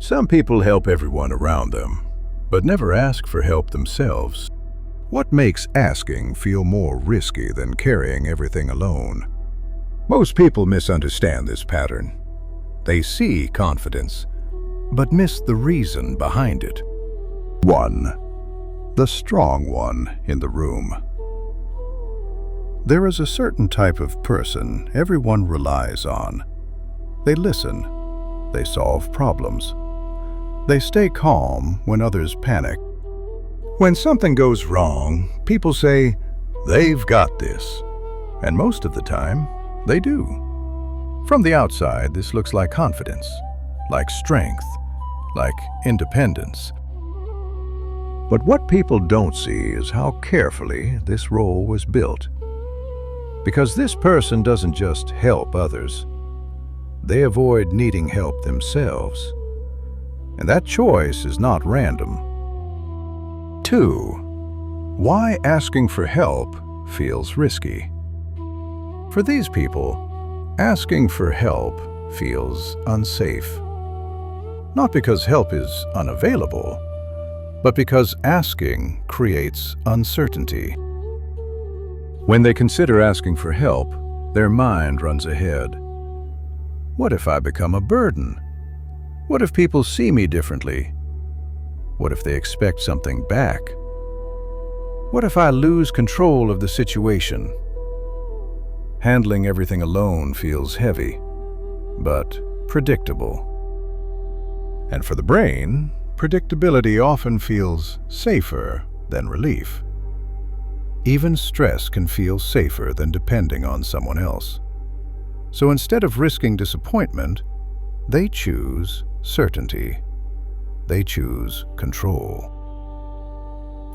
Some people help everyone around them, but never ask for help themselves. What makes asking feel more risky than carrying everything alone? Most people misunderstand this pattern. They see confidence, but miss the reason behind it. 1. The strong one in the room. There is a certain type of person everyone relies on. They listen. They solve problems. They stay calm when others panic. When something goes wrong, people say, "They've got this." And most of the time, they do. From the outside, this looks like confidence, like strength, like independence. But what people don't see is how carefully this role was built. Because this person doesn't just help others, they avoid needing help themselves. And that choice is not random. 2. Why asking for help feels risky. For these people, asking for help feels unsafe. Not because help is unavailable, but because asking creates uncertainty. When they consider asking for help, their mind runs ahead. What if I become a burden? What if people see me differently? What if they expect something back? What if I lose control of the situation? Handling everything alone feels heavy, but predictable. And for the brain, predictability often feels safer than relief. Even stress can feel safer than depending on someone else. So instead of risking disappointment, they choose certainty. They choose control.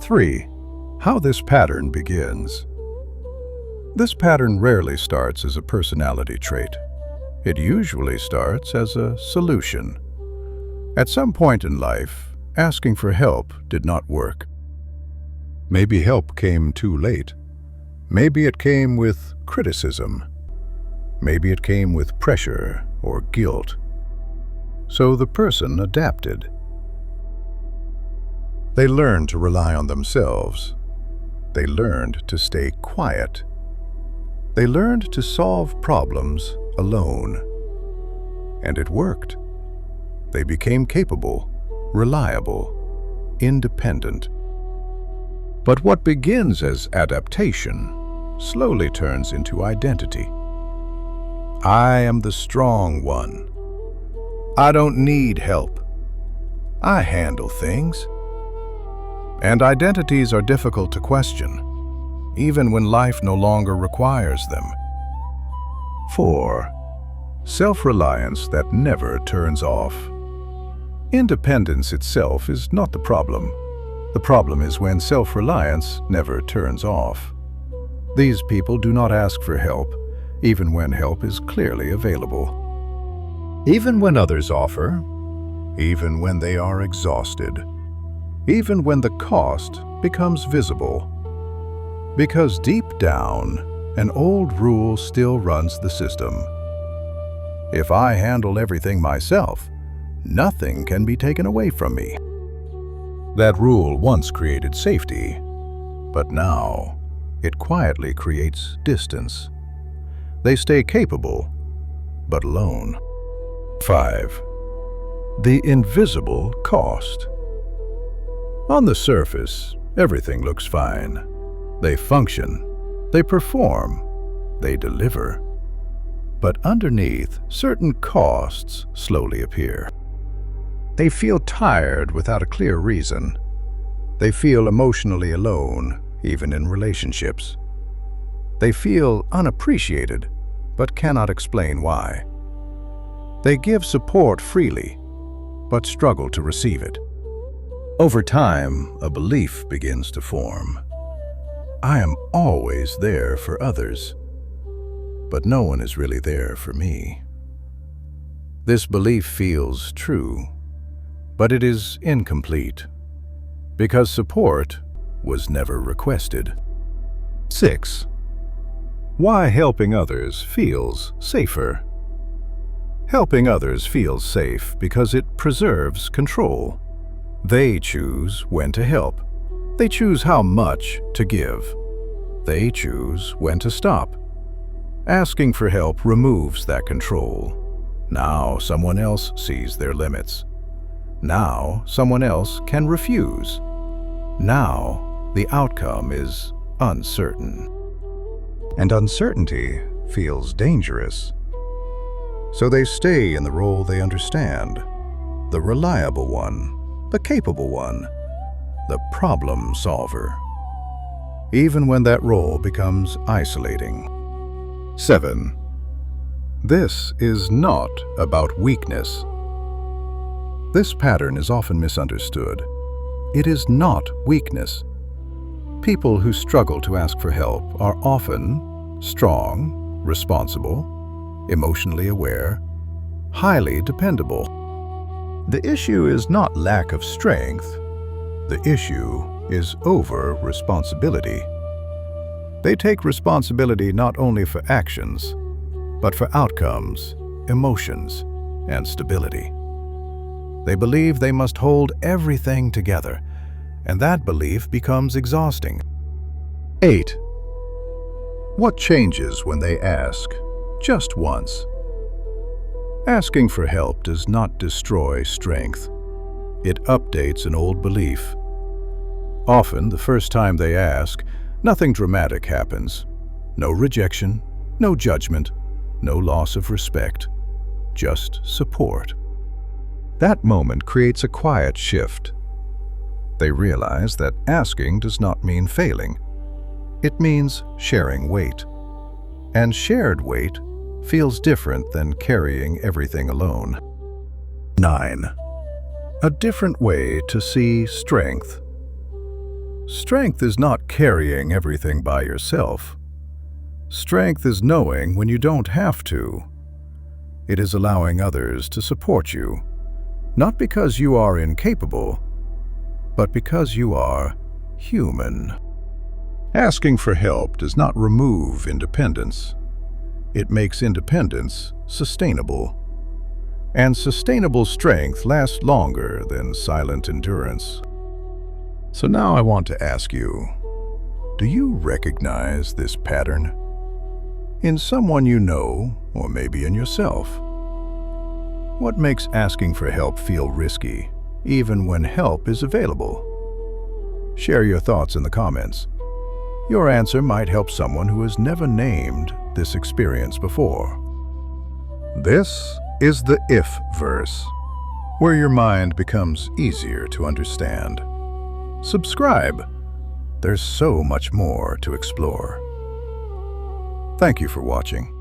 3. How this pattern begins. This pattern rarely starts as a personality trait. It usually starts as a solution. At some point in life, asking for help did not work. Maybe help came too late. Maybe it came with criticism. Maybe it came with pressure or guilt. So the person adapted. They learned to rely on themselves. They learned to stay quiet. They learned to solve problems alone. And it worked. They became capable, reliable, independent. But what begins as adaptation slowly turns into identity. I am the strong one. I don't need help. I handle things. And identities are difficult to question, even when life no longer requires them. 4. Self-reliance that never turns off. Independence itself is not the problem. The problem is when self-reliance never turns off. These people do not ask for help, even when help is clearly available. Even when others offer, even when they are exhausted, even when the cost becomes visible. Because deep down, an old rule still runs the system. If I handle everything myself, nothing can be taken away from me. That rule once created safety, but now it quietly creates distance. They stay capable, but alone. 5. The invisible cost. On the surface, everything looks fine. They function, they perform, they deliver. But underneath, certain costs slowly appear. They feel tired without a clear reason. They feel emotionally alone, even in relationships. They feel unappreciated, but cannot explain why. They give support freely, but struggle to receive it. Over time, a belief begins to form. I am always there for others, but no one is really there for me. This belief feels true, but it is incomplete, because support was never requested. 6. Why helping others feels safer. Helping others feels safe because it preserves control. They choose when to help. They choose how much to give. They choose when to stop. Asking for help removes that control. Now someone else sees their limits. Now someone else can refuse. Now the outcome is uncertain. And uncertainty feels dangerous. So they stay in the role they understand, the reliable one, the capable one, the problem solver, even when that role becomes isolating. 7. This is not about weakness. This pattern is often misunderstood. It is not weakness. People who struggle to ask for help are often strong, responsible, emotionally aware, highly dependable. The issue is not lack of strength. The issue is over-responsibility. They take responsibility not only for actions, but for outcomes, emotions, and stability. They believe they must hold everything together, and that belief becomes exhausting. 8. What changes when they ask? Just once. Asking for help does not destroy strength. It updates an old belief. Often, the first time they ask, nothing dramatic happens. No rejection, no judgment, no loss of respect, just support. That moment creates a quiet shift. They realize that asking does not mean failing. It means sharing weight. And shared weight feels different than carrying everything alone. 9. A different way to see strength. Strength is not carrying everything by yourself. Strength is knowing when you don't have to. It is allowing others to support you, not because you are incapable, but because you are human. Asking for help does not remove independence. It makes independence sustainable. And sustainable strength lasts longer than silent endurance. So now I want to ask you, do you recognize this pattern? In someone you know, or maybe in yourself? What makes asking for help feel risky, even when help is available? Share your thoughts in the comments. Your answer might help someone who has never named this experience before. This is the if verse, where your mind becomes easier to understand. Subscribe. There's so much more to explore. Thank you for watching.